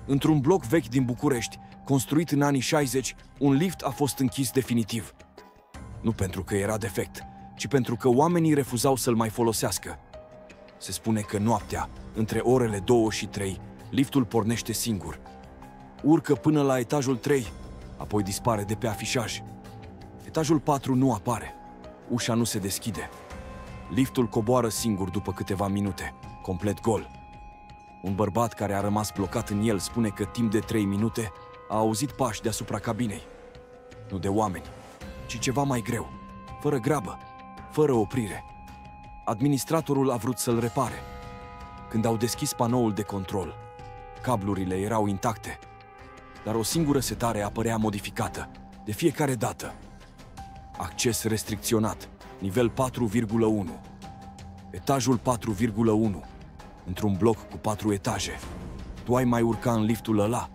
Într-un bloc vechi din București, construit în anii 60, un lift a fost închis definitiv. Nu pentru că era defect, ci pentru că oamenii refuzau să-l mai folosească. Se spune că noaptea, între orele 2 și 3, liftul pornește singur. Urcă până la etajul 3, apoi dispare de pe afișaj. Etajul 4 nu apare. Ușa nu se deschide. Liftul coboară singur după câteva minute, complet gol. Un bărbat care a rămas blocat în el spune că timp de 3 minute a auzit pași deasupra cabinei. Nu de oameni, ci ceva mai greu, fără grabă, fără oprire. Administratorul a vrut să-l repare. Când au deschis panoul de control, cablurile erau intacte, dar o singură setare apărea modificată, de fiecare dată. Acces restricționat, nivel 4,1. Etajul 4,1. Într-un bloc cu 4 etaje. Tu ai mai urca în liftul ăla?